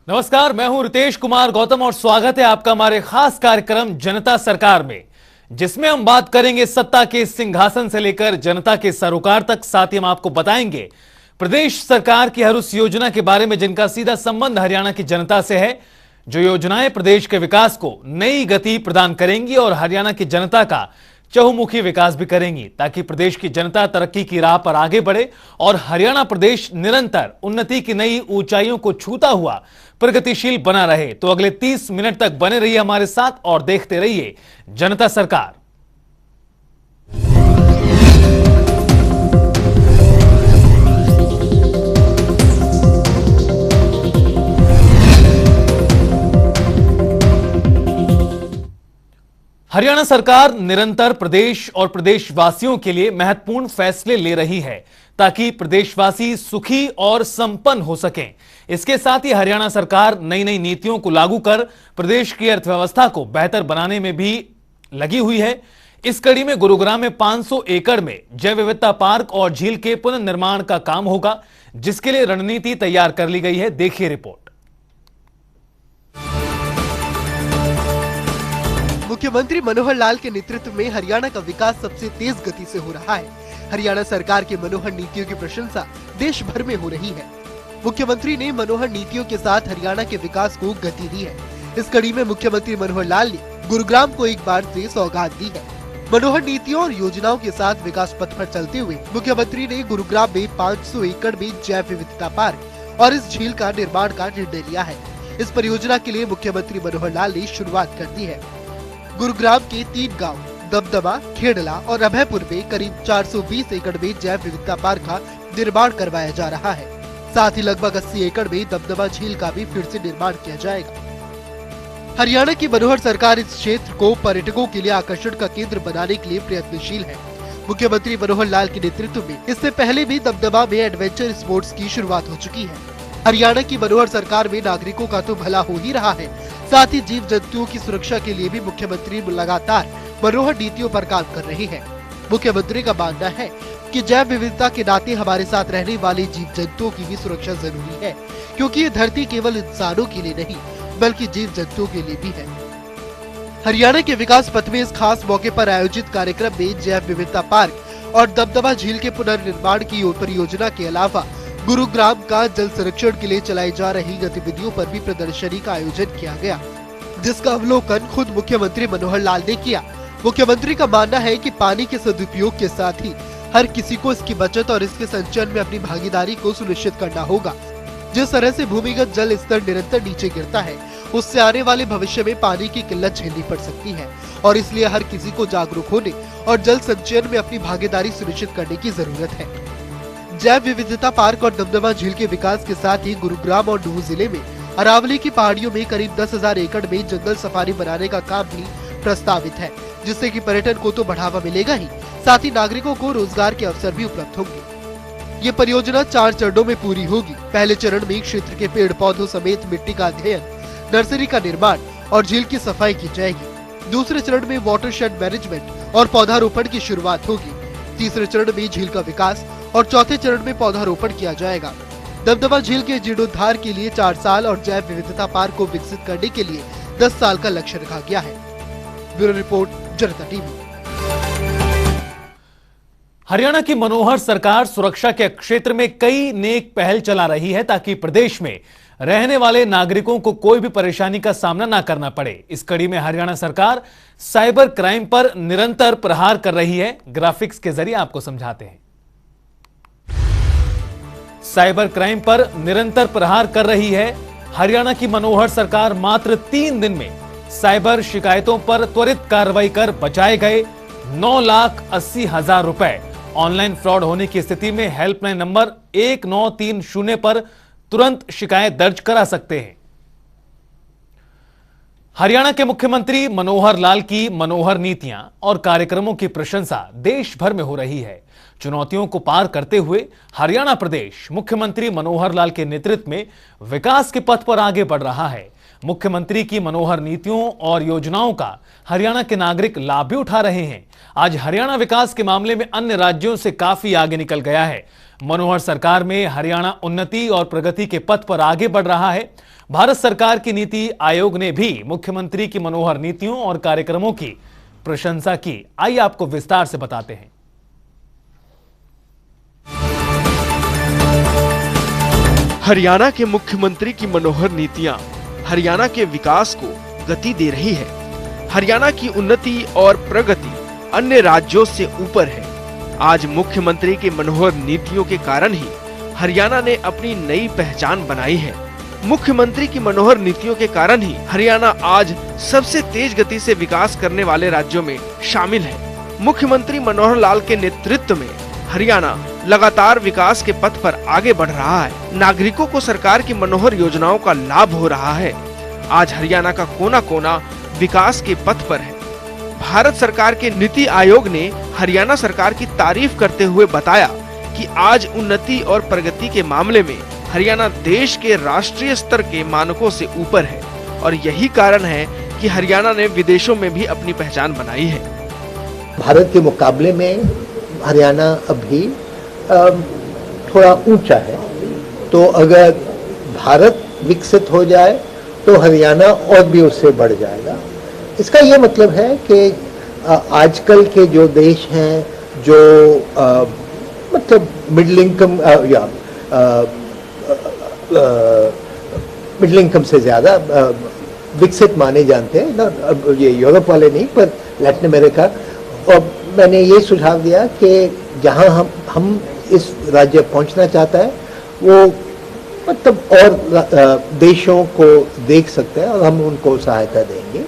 नमस्कार, मैं हूं रितेश कुमार गौतम और स्वागत है आपका हमारे खास कार्यक्रम जनता सरकार में, जिसमें हम बात करेंगे सत्ता के सिंहासन से लेकर जनता के सरोकार तक। साथ ही हम आपको बताएंगे प्रदेश सरकार की हर उस योजना के बारे में जिनका सीधा संबंध हरियाणा की जनता से है, जो योजनाएं प्रदेश के विकास को नई गति प्रदान करेंगी और हरियाणा की जनता का चहुमुखी विकास भी करेंगी, ताकि प्रदेश की जनता तरक्की की राह पर आगे बढ़े और हरियाणा प्रदेश निरंतर उन्नति की नई ऊंचाइयों को छूता हुआ प्रगतिशील बना रहे। तो अगले 30 मिनट तक बने रहिए हमारे साथ और देखते रहिए जनता सरकार। हरियाणा सरकार निरंतर प्रदेश और प्रदेशवासियों के लिए महत्वपूर्ण फैसले ले रही है ताकि प्रदेशवासी सुखी और संपन्न हो सकें। इसके साथ ही हरियाणा सरकार नई नई नीतियों को लागू कर प्रदेश की अर्थव्यवस्था को बेहतर बनाने में भी लगी हुई है। इस कड़ी में गुरुग्राम में 500 एकड़ में जैव विविधता पार्क और झील के पुनर्निर्माण का काम होगा, जिसके लिए रणनीति तैयार कर ली गई है। देखिए रिपोर्ट। मुख्यमंत्री मनोहर लाल के नेतृत्व में हरियाणा का विकास सबसे तेज गति से हो रहा है। हरियाणा सरकार के मनोहर नीतियों की प्रशंसा देश भर में हो रही है। मुख्यमंत्री ने मनोहर नीतियों के साथ हरियाणा के विकास को गति दी है। इस कड़ी में मुख्यमंत्री मनोहर लाल ने गुरुग्राम को एक बार से सौगात दी है। मनोहर नीतियों और योजनाओं के साथ विकास पथ पर चलते हुए मुख्यमंत्री ने गुरुग्राम में 500 एकड़ में जैव विविधता पार्क और इस झील का निर्माण का निर्णय लिया है। इस परियोजना के लिए मुख्यमंत्री मनोहर लाल ने शुरुआत कर दी है। गुरुग्राम के 3 गांव दबदबा, खेड़ला और अभयपुर में करीब 420 एकड़ में जैव विविधता पार्क का निर्माण करवाया जा रहा है। साथ ही लगभग 80 एकड़ में दबदबा झील का भी फिर से निर्माण किया जाएगा। हरियाणा की मनोहर सरकार इस क्षेत्र को पर्यटकों के लिए आकर्षण का केंद्र बनाने के लिए प्रयत्नशील है। मुख्यमंत्री मनोहर लाल के नेतृत्व में इससे पहले भी दबदबा में एडवेंचर स्पोर्ट्स की शुरुआत हो चुकी है। हरियाणा की मनोहर सरकार में नागरिकों का तो भला हो ही रहा है, साथ ही जीव जंतुओं की सुरक्षा के लिए भी मुख्यमंत्री लगातार मनोहर नीतियों पर काम कर रहे हैं। मुख्यमंत्री का मानना है कि जैव विविधता के नाते हमारे साथ रहने वाले जीव जंतुओं की भी सुरक्षा जरूरी है, क्योंकि ये धरती केवल इंसानों के लिए नहीं बल्कि जीव जंतुओं के लिए भी है। हरियाणा के विकास पथ में इस खास मौके पर आयोजित कार्यक्रम में जैव विविधता पार्क और दबदबा झील के पुनर्निर्माण की परियोजना के अलावा गुरुग्राम का जल संरक्षण के लिए चलाई जा रही गतिविधियों पर भी प्रदर्शनी का आयोजन किया गया, जिसका अवलोकन खुद मुख्यमंत्री मनोहर लाल ने किया। मुख्यमंत्री का मानना है कि पानी के सदुपयोग के साथ ही हर किसी को इसकी बचत और इसके संचयन में अपनी भागीदारी को सुनिश्चित करना होगा। जिस तरह से भूमिगत जल स्तर निरंतर नीचे गिरता है, उससे आने वाले भविष्य में पानी की किल्लत झेलनी पड़ सकती है और इसलिए हर किसी को जागरूक होने और जल संचयन में अपनी भागीदारी सुनिश्चित करने की जरूरत है। जैव विविधता पार्क और दबदबा झील के विकास के साथ ही गुरुग्राम और नूह जिले में अरावली की पहाड़ियों में करीब 10,000 एकड़ में जंगल सफारी बनाने का काम भी प्रस्तावित है, जिससे कि पर्यटन को तो बढ़ावा मिलेगा ही, साथ ही नागरिकों को रोजगार के अवसर भी उपलब्ध होंगे। ये परियोजना 4 चरणों में पूरी होगी। पहले चरण में क्षेत्र के पेड़ पौधों समेत मिट्टी का अध्ययन, नर्सरी का निर्माण और झील की सफाई की जाएगी। दूसरे चरण में वाटरशेड मैनेजमेंट और पौधारोपण की शुरुआत होगी। तीसरे चरण में झील का विकास और चौथे चरण में पौधारोपण किया जाएगा। दबदबा झील के जीर्णोद्धार के लिए 4 साल और जैव विविधता पार्क को विकसित करने के लिए 10 साल का लक्ष्य रखा गया है। ब्यूरो रिपोर्ट, जनता टीवी। हरियाणा की मनोहर सरकार सुरक्षा के क्षेत्र में कई नेक पहल चला रही है ताकि प्रदेश में रहने वाले नागरिकों को कोई भी परेशानी का सामना ना करना पड़े। इस कड़ी में हरियाणा सरकार साइबर क्राइम पर निरंतर प्रहार कर रही है। ग्राफिक्स के जरिए आपको समझाते हैं। साइबर क्राइम पर निरंतर प्रहार कर रही है हरियाणा की मनोहर सरकार। मात्र 3 दिन में साइबर शिकायतों पर त्वरित कार्रवाई कर बचाए गए 9,80,000 रुपए। ऑनलाइन फ्रॉड होने की स्थिति में हेल्पलाइन नंबर 1930 पर तुरंत शिकायत दर्ज करा सकते हैं। हरियाणा के मुख्यमंत्री मनोहर लाल की मनोहर नीतियां और कार्यक्रमों की प्रशंसा देश भर में हो रही है। चुनौतियों को पार करते हुए हरियाणा प्रदेश मुख्यमंत्री मनोहर लाल के नेतृत्व में विकास के पथ पर आगे बढ़ रहा है। मुख्यमंत्री की मनोहर नीतियों और योजनाओं का हरियाणा के नागरिक लाभ भी उठा रहे हैं। आज हरियाणा विकास के मामले में अन्य राज्यों से काफी आगे निकल गया है। मनोहर सरकार में हरियाणा उन्नति और प्रगति के पथ पर आगे बढ़ रहा है। भारत सरकार की नीति आयोग ने भी मुख्यमंत्री की मनोहर नीतियों और कार्यक्रमों की प्रशंसा की। आइए आपको विस्तार से बताते हैं। हरियाणा के मुख्यमंत्री की मनोहर नीतियां हरियाणा के विकास को गति दे रही है। हरियाणा की उन्नति और प्रगति अन्य राज्यों से ऊपर है। आज मुख्यमंत्री की मनोहर नीतियों के कारण ही हरियाणा ने अपनी नई पहचान बनाई है। मुख्यमंत्री की मनोहर नीतियों के कारण ही हरियाणा आज सबसे तेज गति से विकास करने वाले राज्यों में शामिल है। मुख्यमंत्री मनोहर लाल के नेतृत्व में हरियाणा लगातार विकास के पथ पर आगे बढ़ रहा है। नागरिकों को सरकार की मनोहर योजनाओं का लाभ हो रहा है। आज हरियाणा का कोना कोना विकास के पथ पर है। भारत सरकार के नीति आयोग ने हरियाणा सरकार की तारीफ करते हुए बताया कि आज उन्नति और प्रगति के मामले में हरियाणा देश के राष्ट्रीय स्तर के मानकों से ऊपर है और यही कारण है कि हरियाणा ने विदेशों में भी अपनी पहचान बनाई है। भारत के मुकाबले में हरियाणा अभी थोड़ा ऊंचा है, तो अगर भारत विकसित हो जाए तो हरियाणा और भी उससे बढ़ जाएगा। इसका ये मतलब है कि आजकल के जो देश हैं जो मतलब मिडिल इनकम से ज़्यादा विकसित माने जाते हैं ना, ये यूरोप वाले नहीं पर लैटिन अमेरिका। और मैंने ये सुझाव दिया कि जहाँ हम इस राज्य पहुँचना चाहता है वो मतलब और देशों को देख सकते हैं और हम उनको सहायता देंगे।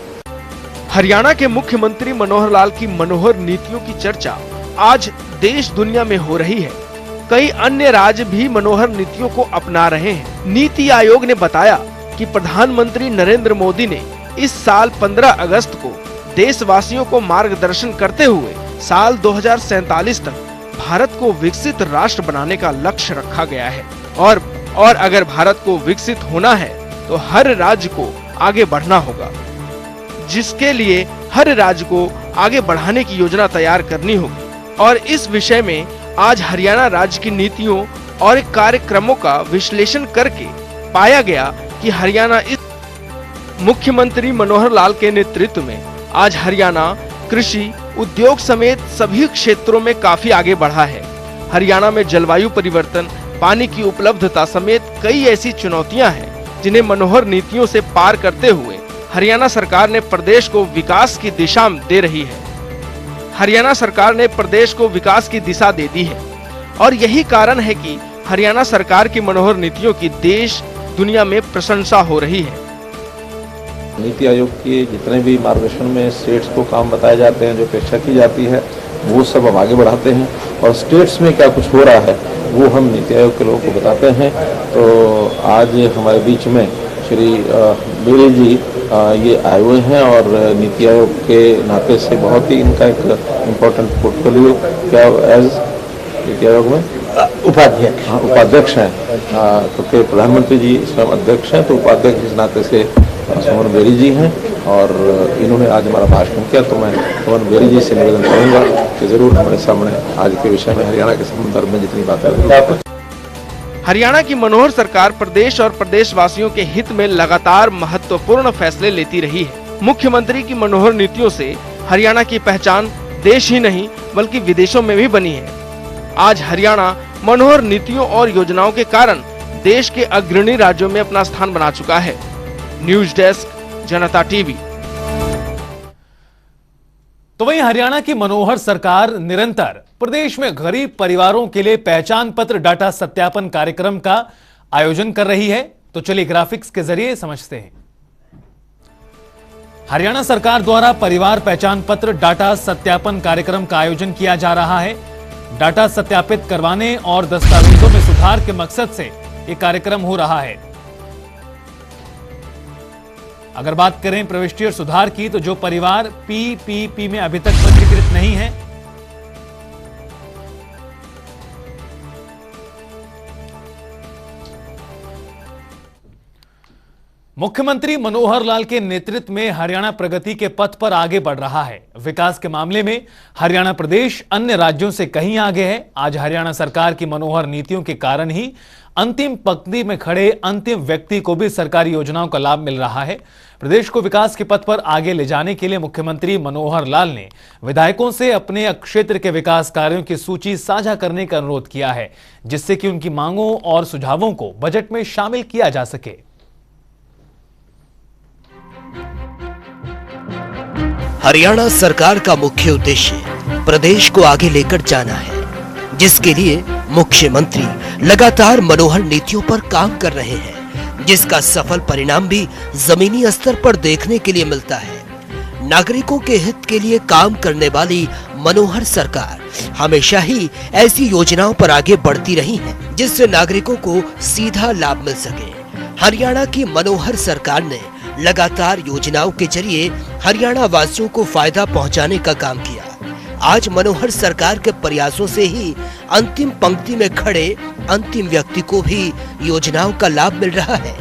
हरियाणा के मुख्यमंत्री मनोहर लाल की मनोहर नीतियों की चर्चा आज देश दुनिया में हो रही है। कई अन्य राज्य भी मनोहर नीतियों को अपना रहे हैं। नीति आयोग ने बताया कि प्रधानमंत्री नरेंद्र मोदी ने इस साल 15 अगस्त को देशवासियों को मार्गदर्शन करते हुए साल 2047 तक भारत को विकसित राष्ट्र बनाने का लक्ष्य रखा गया है। और अगर भारत को विकसित होना है तो हर राज्य को आगे बढ़ना होगा, जिसके लिए हर राज्य को आगे बढ़ाने की योजना तैयार करनी होगी। और इस विषय में आज हरियाणा राज्य की नीतियों और कार्यक्रमों का विश्लेषण करके पाया गया कि हरियाणा इस मुख्यमंत्री मनोहर लाल के नेतृत्व में आज हरियाणा कृषि, उद्योग समेत सभी क्षेत्रों में काफी आगे बढ़ा है। हरियाणा में जलवायु परिवर्तन, पानी की उपलब्धता समेत कई ऐसी चुनौतियां हैं जिन्हें मनोहर नीतियों से पार करते हुए हरियाणा सरकार ने प्रदेश को विकास की दिशा दे रही है। हरियाणा सरकार ने प्रदेश को विकास की दिशा दे दी है और यही कारण है कि हरियाणा सरकार की मनोहर नीतियों की देश दुनिया में प्रशंसा हो रही है। नीति आयोग के जितने भी मार्गदर्शन में स्टेट्स को काम बताए जाते हैं, जो अपेक्षा की जाती है वो सब हम आगे बढ़ाते हैं और स्टेट्स में क्या कुछ हो रहा है वो हम नीति आयोग के लोगों को बताते हैं। तो आज हमारे बीच में श्री बेरी जी ये आए हुए हैं और नीति आयोग के नाते से बहुत ही इनका एक इम्पोर्टेंट पोर्टफोलियो क्या एज नीति आयोग में उपाध्यक्ष उपाध्यक्ष हैं, क्योंकि प्रधानमंत्री जी स्वयं अध्यक्ष हैं, तो उपाध्यक्ष इस नाते से सुमन बेरी जी हैं और इन्होंने आज हमारा भाषण किया। तो मैं सुमन बेरी जी से निवेदन करूंगा कि जरूर हमारे सामने आज के विषय में हरियाणा के संदर्भ में जितनी बातें। हरियाणा की मनोहर सरकार प्रदेश और प्रदेशवासियों के हित में लगातार महत्वपूर्ण फैसले लेती रही है। मुख्यमंत्री की मनोहर नीतियों से हरियाणा की पहचान देश ही नहीं बल्कि विदेशों में भी बनी है। आज हरियाणा मनोहर नीतियों और योजनाओं के कारण देश के अग्रणी राज्यों में अपना स्थान बना चुका है। न्यूज डेस्क, जनता टीवी। तो वहीं हरियाणा की मनोहर सरकार निरंतर प्रदेश में गरीब परिवारों के लिए पहचान पत्र डाटा सत्यापन कार्यक्रम का आयोजन कर रही है। तो चलिए ग्राफिक्स के जरिए समझते हैं। हरियाणा सरकार द्वारा परिवार पहचान पत्र डाटा सत्यापन कार्यक्रम का आयोजन किया जा रहा है। डाटा सत्यापित करवाने और दस्तावेजों में सुधार के मकसद से यह कार्यक्रम हो रहा है। अगर बात करें प्रविष्टि और सुधार की, तो जो परिवार पीपीपी में अभी तक पंजीकृत नहीं है, मुख्यमंत्री मनोहर लाल के नेतृत्व में हरियाणा प्रगति के पथ पर आगे बढ़ रहा है। विकास के मामले में हरियाणा प्रदेश अन्य राज्यों से कहीं आगे है। आज हरियाणा सरकार की मनोहर नीतियों के कारण ही अंतिम पंक्ति में खड़े अंतिम व्यक्ति को भी सरकारी योजनाओं का लाभ मिल रहा है। प्रदेश को विकास के पथ पर आगे ले जाने के लिए मुख्यमंत्री मनोहर लाल ने विधायकों से अपने क्षेत्र के विकास कार्यों की सूची साझा करने का अनुरोध किया है, जिससे कि उनकी मांगों और सुझावों को बजट में शामिल किया जा सके। हरियाणा सरकार का मुख्य उद्देश्य प्रदेश को आगे लेकर जाना है, जिसके लिए मुख्यमंत्री लगातार मनोहर नीतियों पर काम कर रहे हैं, जिसका सफल परिणाम भी जमीनी स्तर पर देखने के लिए मिलता है। नागरिकों के हित के लिए काम करने वाली मनोहर सरकार हमेशा ही ऐसी योजनाओं पर आगे बढ़ती रही है, जिससे नागरिकों को सीधा लाभ मिल सके। हरियाणा की मनोहर सरकार ने लगातार योजनाओं के जरिए हरियाणा वासियों को फायदा पहुंचाने का काम किया। आज मनोहर सरकार के प्रयासों से ही अंतिम पंक्ति में खड़े अंतिम व्यक्ति को भी योजनाओं का लाभ मिल रहा है।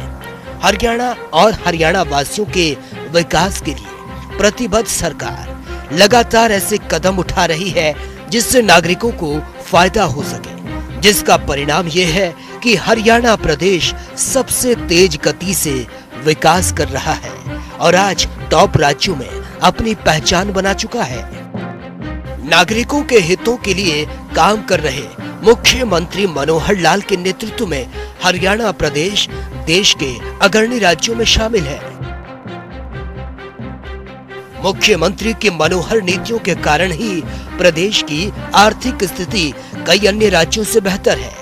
हरियाणा और हरियाणा वासियों के विकास के लिए प्रतिबद्ध सरकार लगातार ऐसे कदम उठा रही है, जिससे नागरिकों को फायदा हो सके, जिसका परिणाम ये है कि हरियाणा प्रदेश सबसे तेज गति से विकास कर रहा है और आज टॉप राज्यों में अपनी पहचान बना चुका है। नागरिकों के हितों के लिए काम कर रहे मुख्यमंत्री मनोहर लाल के नेतृत्व में हरियाणा प्रदेश देश के अग्रणी राज्यों में शामिल है। मुख्यमंत्री की मनोहर नीतियों के कारण ही प्रदेश की आर्थिक स्थिति कई अन्य राज्यों से बेहतर है।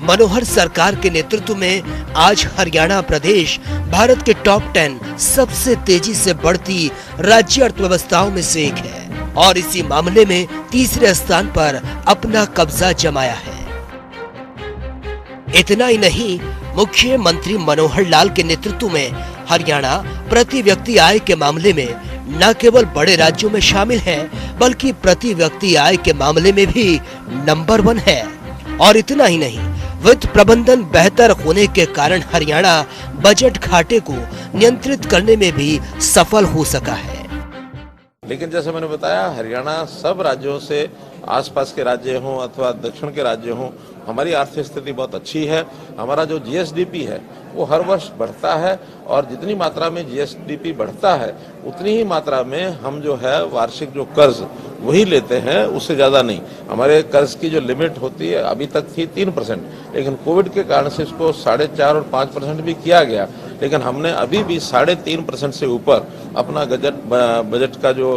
मनोहर सरकार के नेतृत्व में आज हरियाणा प्रदेश भारत के टॉप 10 सबसे तेजी से बढ़ती राज्य अर्थव्यवस्थाओं में से एक है और इसी मामले में तीसरे स्थान पर अपना कब्जा जमाया है। इतना ही नहीं, मुख्यमंत्री मनोहर लाल के नेतृत्व में हरियाणा प्रति व्यक्ति आय के मामले में न केवल बड़े राज्यों में शामिल है, बल्कि प्रति व्यक्ति आय के मामले में भी नंबर 1 है। और इतना ही नहीं, वित्त प्रबंधन बेहतर होने के कारण हरियाणा बजट घाटे को नियंत्रित करने में भी सफल हो सका है। लेकिन जैसे मैंने बताया, हरियाणा सब राज्यों से, आसपास के राज्य हों अथवा दक्षिण के राज्य हों, हमारी आर्थिक स्थिति बहुत अच्छी है। हमारा जो जीएसडीपी है वो हर वर्ष बढ़ता है और जितनी मात्रा में जीएसडीपी बढ़ता है उतनी ही मात्रा में हम जो है वार्षिक जो कर्ज वही लेते हैं, उससे ज़्यादा नहीं। हमारे कर्ज की जो लिमिट होती है अभी तक थी 3%, लेकिन कोविड के कारण से इसको 4.5 और 5% भी किया गया, लेकिन हमने अभी भी 3.5% से ऊपर अपना बजट का जो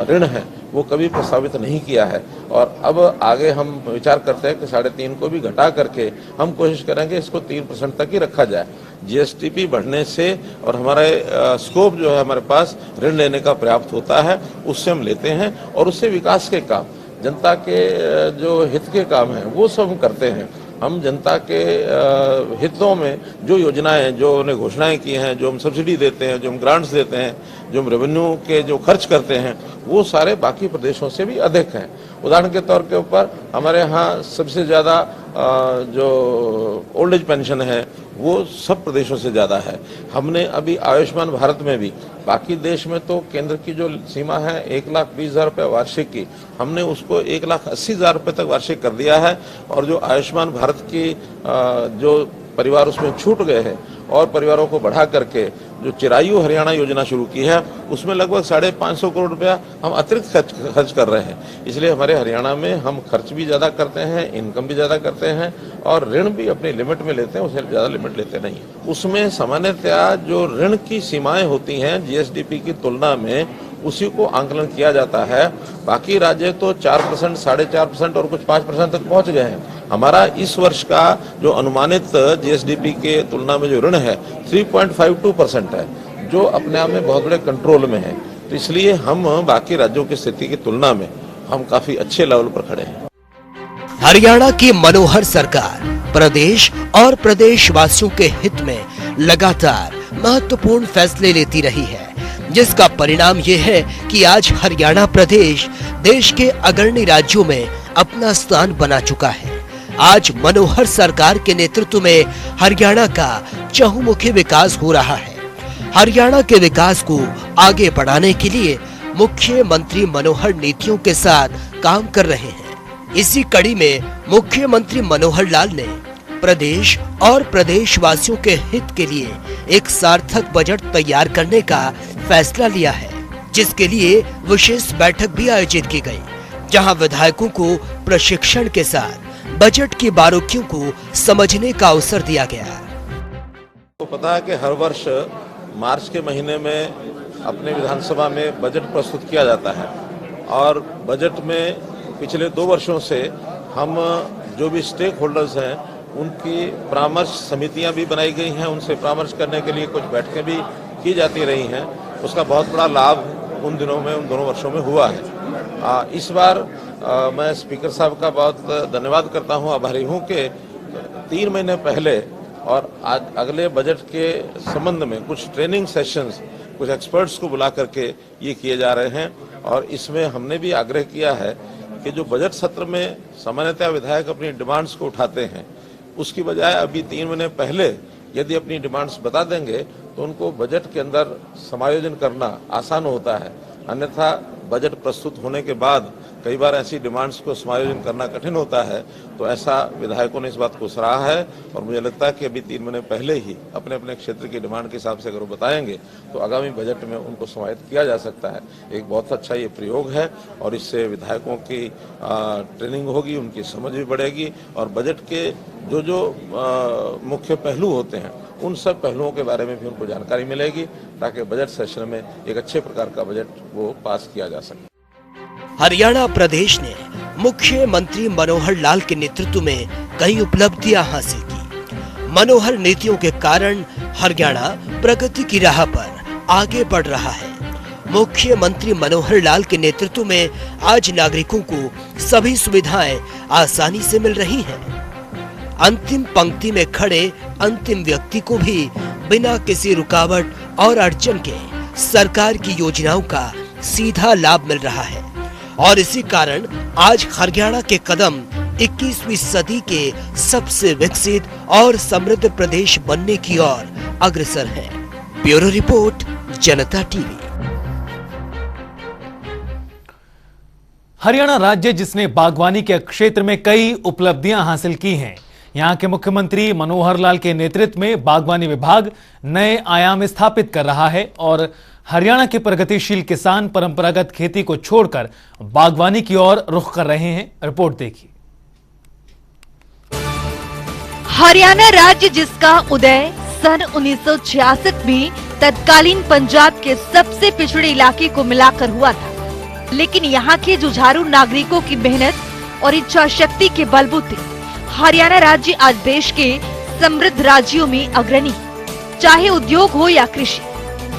ऋण है वो कभी प्रस्तावित नहीं किया है। और अब आगे हम विचार करते हैं कि 3.5 को भी घटा करके हम कोशिश करेंगे इसको 3% तक ही रखा जाए। जीएसडीपी बढ़ने से और हमारे स्कोप जो है हमारे पास ऋण लेने का पर्याप्त होता है, उससे हम लेते हैं और उससे विकास के काम, जनता के जो हित के काम हैं वो सब हम करते हैं। हम जनता के हितों में जो योजनाएं, जो उन्हें घोषणाएं की हैं, जो हम सब्सिडी देते हैं, जो हम ग्रांट्स देते हैं, जो हम रेवेन्यू के जो खर्च करते हैं, वो सारे बाकी प्रदेशों से भी अधिक हैं। उदाहरण के तौर के ऊपर हमारे यहाँ सबसे ज़्यादा जो ओल्ड एज पेंशन है वो सब प्रदेशों से ज़्यादा है। हमने अभी आयुष्मान भारत में भी, बाकी देश में तो केंद्र की जो सीमा है 1,20,000 रुपये वार्षिक की, हमने उसको 1,80,000 रुपये तक वार्षिक कर दिया है। और जो आयुष्मान भारत की जो परिवार उसमें छूट गए हैं और परिवारों को बढ़ा करके जो चिरायु हरियाणा योजना शुरू की है उसमें लगभग 550 करोड़ रुपया हम अतिरिक्त खर्च कर रहे हैं। इसलिए हमारे हरियाणा में हम खर्च भी ज़्यादा करते हैं, इनकम भी ज़्यादा करते हैं और ऋण भी अपनी लिमिट में लेते हैं, उससे ज़्यादा लिमिट लेते नहीं। उसमें सामान्यतया जो ऋण की सीमाएं होती हैं जीएसडीपी की तुलना में, उसी को आंकलन किया जाता है। बाकी राज्य तो 4%, 4.5% और कुछ 5% तक पहुंच गए हैं। हमारा इस वर्ष का जो अनुमानित जीएसडीपी के तुलना में जो ऋण है 3.52% है, जो अपने आप में बहुत बड़े कंट्रोल में है। तो इसलिए हम बाकी राज्यों की स्थिति की तुलना में हम काफी अच्छे लेवल पर खड़े हैं। हरियाणा की मनोहर सरकार प्रदेश और प्रदेशवासियों के हित में लगातार महत्वपूर्ण फैसले लेती रही है, जिसका परिणाम ये है कि आज हरियाणा प्रदेश देश के अग्रणी राज्यों में अपना स्थान बना चुका है। आज मनोहर सरकार के नेतृत्व में हरियाणा का चहुमुखी विकास हो रहा है। हरियाणा के विकास को आगे बढ़ाने के लिए मुख्यमंत्री मनोहर नीतियों के साथ काम कर रहे हैं। इसी कड़ी में मुख्यमंत्री मनोहर लाल ने प्रदेश और प्रदेशवासियों के हित के लिए एक सार्थक बजट तैयार करने का फैसला लिया है, जिसके लिए विशेष बैठक भी आयोजित की गई, जहां विधायकों को प्रशिक्षण के साथ बजट की बारीकियों को समझने का अवसर दिया गया। तो पता है कि हर वर्ष मार्च के महीने में अपने विधानसभा में बजट प्रस्तुत किया जाता है और बजट में पिछले 2 वर्षों से हम जो भी स्टेक होल्डर्स हैं उनकी परामर्श समितियां भी बनाई गई हैं, उनसे परामर्श करने के लिए कुछ बैठकें भी की जाती रही हैं। उसका बहुत बड़ा लाभ उन दोनों वर्षों में हुआ है। इस बार मैं स्पीकर साहब का बहुत धन्यवाद करता हूं, आभारी हूं कि 3 महीने पहले और आज अगले बजट के संबंध में कुछ ट्रेनिंग सेशंस कुछ एक्सपर्ट्स को बुला करके ये किए जा रहे हैं और इसमें हमने भी आग्रह किया है कि जो बजट सत्र में सामान्यतः विधायक अपनी डिमांड्स को उठाते हैं, उसकी बजाय अभी 3 महीने पहले यदि अपनी डिमांड्स बता देंगे तो उनको बजट के अंदर समायोजन करना आसान होता है। अन्यथा बजट प्रस्तुत होने के बाद कई बार ऐसी डिमांड्स को समायोजन करना कठिन होता है। तो ऐसा विधायकों ने इस बात को सराहा है और मुझे लगता है कि अभी 3 महीने पहले ही अपने अपने क्षेत्र की डिमांड के हिसाब से अगर वो बताएंगे तो आगामी बजट में उनको समाहित किया जा सकता है। एक बहुत अच्छा ये प्रयोग है और इससे विधायकों की ट्रेनिंग होगी, उनकी समझ भी बढ़ेगी और बजट के जो मुख्य पहलू होते हैं उन सब पहलुओं के बारे में भी उनको जानकारी मिलेगी ताकि बजट सेशन में एक अच्छे प्रकार का बजट वो पास किया जा सके। हरियाणा प्रदेश ने मुख्यमंत्री मनोहर लाल के नेतृत्व में कई उपलब्धियां हासिल की। मनोहर नीतियों के कारण हरियाणा प्रगति की राह पर आगे बढ़ रहा है। मुख्यमंत्री मनोहर लाल के नेतृत्व में आज नागरिकों को सभी सुविधाएं आसानी से मिल रही हैं। अंतिम पंक्ति में खड़े अंतिम व्यक्ति को भी बिना किसी रुकावट और अड़चन के सरकार की योजनाओं का सीधा लाभ मिल रहा है और इसी कारण आज हरियाणा के कदम 21वीं सदी के सबसे विकसित और समृद्ध प्रदेश बनने की ओर अग्रसर है। ब्यूरो रिपोर्ट, जनता टीवी। हरियाणा राज्य जिसने बागवानी के क्षेत्र में कई उपलब्धियां हासिल की हैं, यहां के मुख्यमंत्री मनोहर लाल के नेतृत्व में बागवानी विभाग नए आयाम स्थापित कर रहा है और हरियाणा के प्रगतिशील किसान परंपरागत खेती को छोड़कर बागवानी की ओर रुख कर रहे हैं। रिपोर्ट देखिए। हरियाणा राज्य जिसका उदय सन 1966 में तत्कालीन पंजाब के सबसे पिछड़े इलाके को मिलाकर हुआ था, लेकिन यहाँ के जुझारू नागरिकों की मेहनत और इच्छा शक्ति के बलबूते हरियाणा राज्य आज देश के समृद्ध राज्यों में अग्रणी। चाहे उद्योग हो या कृषि,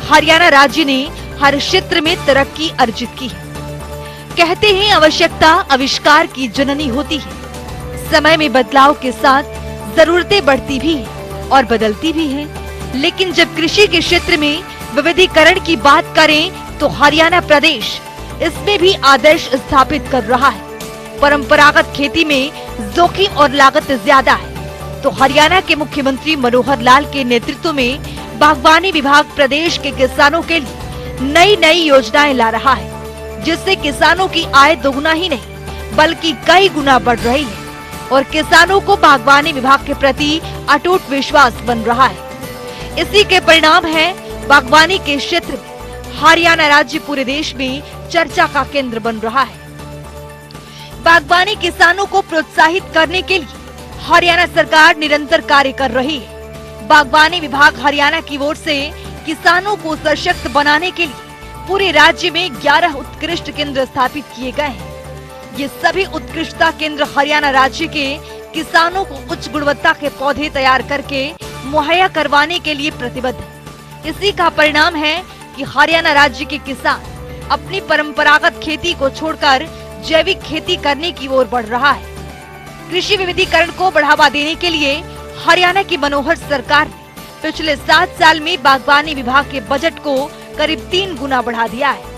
हरियाणा राज्य ने हर क्षेत्र में तरक्की अर्जित की है। कहते हैं आवश्यकता आविष्कार की जननी होती है। समय में बदलाव के साथ जरूरतें बढ़ती भी हैं और बदलती भी हैं, लेकिन जब कृषि के क्षेत्र में विविधीकरण की बात करें तो हरियाणा प्रदेश इसमें भी आदर्श स्थापित कर रहा है। परंपरागत खेती में जोखिम और लागत ज्यादा है, तो हरियाणा के मुख्यमंत्री मनोहर लाल के नेतृत्व में बागवानी विभाग प्रदेश के किसानों के लिए नई योजनाएं ला रहा है, जिससे किसानों की आय दोगुना ही नहीं बल्कि कई गुना बढ़ रही है और किसानों को बागवानी विभाग के प्रति अटूट विश्वास बन रहा है। इसी के परिणाम है बागवानी के क्षेत्र में हरियाणा राज्य पूरे देश में चर्चा का केंद्र बन रहा है। बागवानी किसानों को प्रोत्साहित करने के लिए हरियाणा सरकार निरंतर कार्य कर रही है। बागवानी विभाग हरियाणा की ओर से किसानों को सशक्त बनाने के लिए पूरे राज्य में 11 उत्कृष्ट केंद्र स्थापित किए गए हैं। ये सभी उत्कृष्टता केंद्र हरियाणा राज्य के किसानों को उच्च गुणवत्ता के पौधे तैयार करके मुहैया करवाने के लिए प्रतिबद्ध है। इसी का परिणाम है कि हरियाणा राज्य के किसान अपनी परंपरागत खेती को छोड़कर जैविक खेती करने की ओर बढ़ रहा है। कृषि विविधीकरण को बढ़ावा देने के लिए हरियाणा की मनोहर सरकार ने पिछले 7 साल में बागवानी विभाग के बजट को करीब 3 गुना बढ़ा दिया है।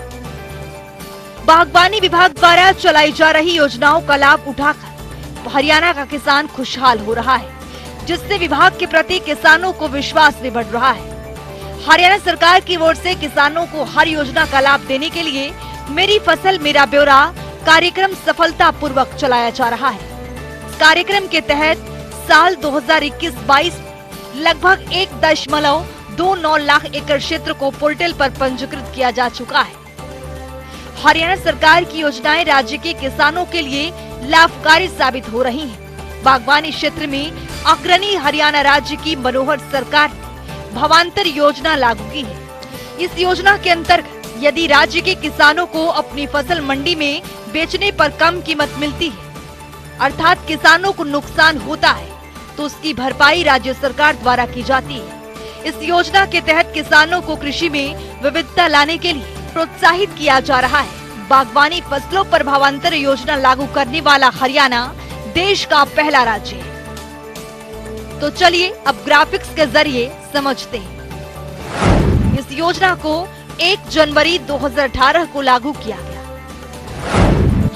बागवानी विभाग द्वारा चलाई जा रही योजनाओं का लाभ उठाकर हरियाणा का किसान खुशहाल हो रहा है, जिससे विभाग के प्रति किसानों को विश्वास भी बढ़ रहा है। हरियाणा सरकार की ओर से किसानों को हर योजना का लाभ देने के लिए मेरी फसल मेरा ब्यौरा कार्यक्रम सफलतापूर्वक चलाया जा रहा है। इस कार्यक्रम के तहत साल 2021-22 लगभग 1.29 लाख एकड़ क्षेत्र को पोर्टल पर पंजीकृत किया जा चुका है। हरियाणा सरकार की योजनाएं राज्य के किसानों के लिए लाभकारी साबित हो रही हैं। बागवानी क्षेत्र में अग्रणी हरियाणा राज्य की मनोहर सरकार ने भावांतर योजना लागू की है। इस योजना के अंतर्गत यदि राज्य के किसानों को अपनी फसल मंडी में बेचने पर कम कीमत मिलती है, अर्थात किसानों को नुकसान होता है, तो उसकी भरपाई राज्य सरकार द्वारा की जाती है। इस योजना के तहत किसानों को कृषि में विविधता लाने के लिए प्रोत्साहित किया जा रहा है। बागवानी फसलों पर भावांतर योजना लागू करने वाला हरियाणा देश का पहला राज्य है। तो चलिए अब ग्राफिक्स के जरिए समझते हैं। इस योजना को 1 जनवरी 2018 को लागू किया गया।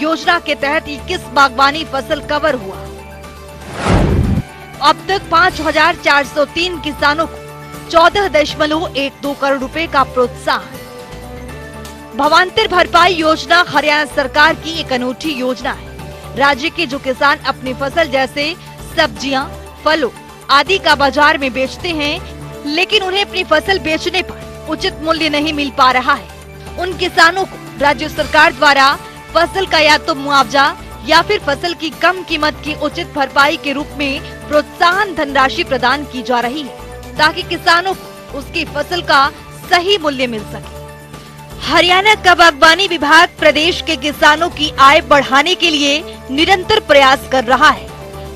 योजना के तहत 21 बागवानी फसल कवर हुआ। अब तक 5,403 किसानों को 14.12 करोड़ रुपए का प्रोत्साहन। भावांतर भरपाई योजना हरियाणा सरकार की एक अनूठी योजना है। राज्य के जो किसान अपनी फसल जैसे सब्जियां, फलों आदि का बाजार में बेचते हैं, लेकिन उन्हें अपनी फसल बेचने पर उचित मूल्य नहीं मिल पा रहा है, उन किसानों को राज्य सरकार द्वारा फसल का या तो मुआवजा या फिर फसल की कम कीमत की उचित भरपाई के रूप में प्रोत्साहन धनराशि प्रदान की जा रही है, ताकि किसानों को उसकी फसल का सही मूल्य मिल सके। हरियाणा का बागवानी विभाग प्रदेश के किसानों की आय बढ़ाने के लिए निरंतर प्रयास कर रहा है।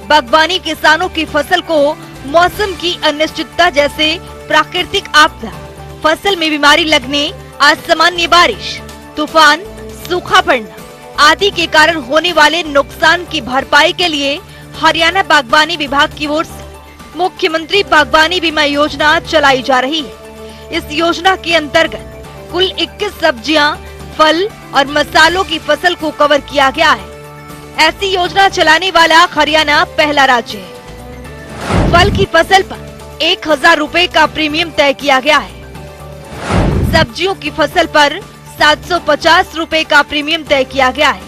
बागवानी किसानों की फसल को मौसम की अनिश्चितता जैसे प्राकृतिक आपदा, फसल में बीमारी लगने, असामान्य बारिश, तूफान, सूखा पड़ना आदि के कारण होने वाले नुकसान की भरपाई के लिए हरियाणा बागवानी विभाग की ओर से मुख्यमंत्री बागवानी बीमा योजना चलाई जा रही है। इस योजना के अंतर्गत कुल 21 सब्जियां, फल और मसालों की फसल को कवर किया गया है। ऐसी योजना चलाने वाला हरियाणा पहला राज्य है। फल की फसल पर 1,000 रुपए का प्रीमियम तय किया गया है। सब्जियों की फसल पर 750 रुपए का प्रीमियम तय किया गया है।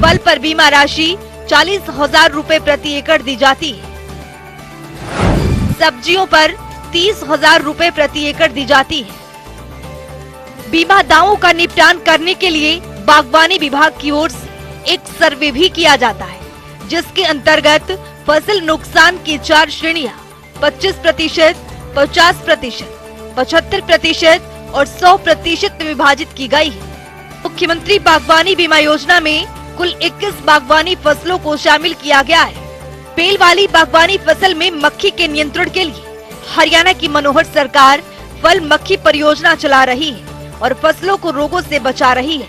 फल पर बीमा राशि 40,000 रुपए प्रति एकड़ दी जाती है। सब्जियों पर 30,000 रुपए प्रति एकड़ दी जाती है। बीमा दावों का निपटान करने के लिए बागवानी विभाग की ओर से एक सर्वे भी किया जाता है, जिसके अंतर्गत फसल नुकसान की 4 श्रेणियां 25%, 50%, 75% और 100% में विभाजित की गई है। मुख्यमंत्री बागवानी बीमा योजना में कुल 21 बागवानी फसलों को शामिल किया गया है। बेल वाली बागवानी फसल में मक्खी के नियंत्रण के लिए हरियाणा की मनोहर सरकार फल मक्खी परियोजना चला रही है और फसलों को रोगों से बचा रही है।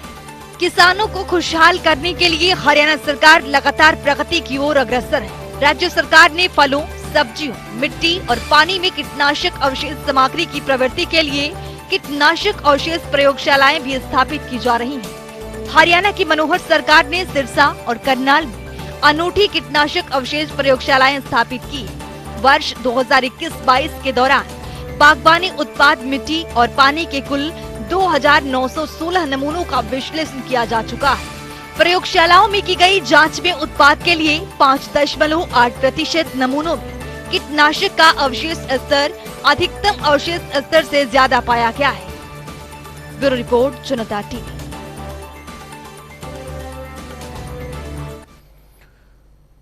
किसानों को खुशहाल करने के लिए हरियाणा सरकार लगातार प्रगति की ओर अग्रसर है। राज्य सरकार ने फलों, सब्जियों, मिट्टी और पानी में कीटनाशक अवशेष सामग्री की प्रवृत्ति के लिए कीटनाशक अवशेष प्रयोगशालाएं भी स्थापित की जा रही हैं। हरियाणा की मनोहर सरकार ने सिरसा और करनाल में अनूठी कीटनाशक अवशेष प्रयोगशालाएं स्थापित की। वर्ष 2021-22 के दौरान बागवानी उत्पाद मिट्टी और पानी के कुल 2,916 नमूनों का विश्लेषण किया जा चुका है। प्रयोगशालाओं में की गई जांच में उत्पाद के लिए 5.8% नमूनों में कीटनाशक का अवशेष स्तर अधिकतम अवशेष स्तर से ज्यादा पाया गया है। ब्यूरो रिपोर्ट, जनता टीवी।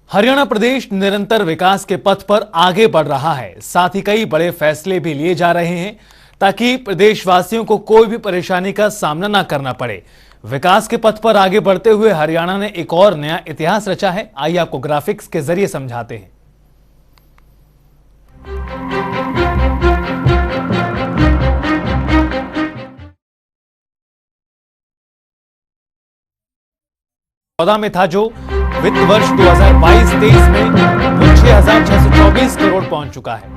हरियाणा प्रदेश निरंतर विकास के पथ पर आगे बढ़ रहा है। साथ ही कई बड़े फैसले भी लिए जा रहे हैं ताकि प्रदेशवासियों को कोई भी परेशानी का सामना न करना पड़े। विकास के पथ पर आगे बढ़ते हुए हरियाणा ने एक और नया इतिहास रचा है। आइए आपको ग्राफिक्स के जरिए समझाते हैं। में था जो वित्त वर्ष 2022-23 में वो 6,624 करोड़ पहुंच चुका है।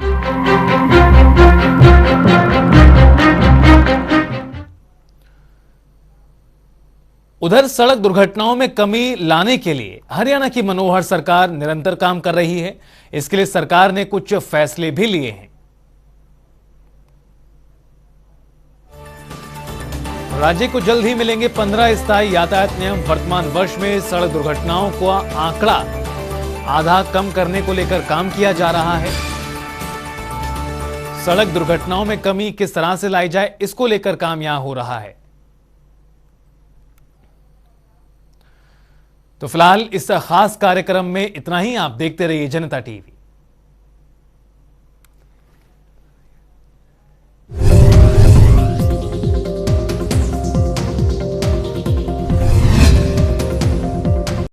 उधर सड़क दुर्घटनाओं में कमी लाने के लिए हरियाणा की मनोहर सरकार निरंतर काम कर रही है। इसके लिए सरकार ने कुछ फैसले भी लिए हैं। राज्य को जल्द ही मिलेंगे 15 स्थायी यातायात नियम। वर्तमान वर्ष में सड़क दुर्घटनाओं का आंकड़ा आधा कम करने को लेकर काम किया जा रहा है। सड़क दुर्घटनाओं में कमी किस तरह से लाई जाए, इसको लेकर काम यहां हो रहा है। तो फिलहाल इस खास कार्यक्रम में इतना ही। आप देखते रहिए जनता टीवी।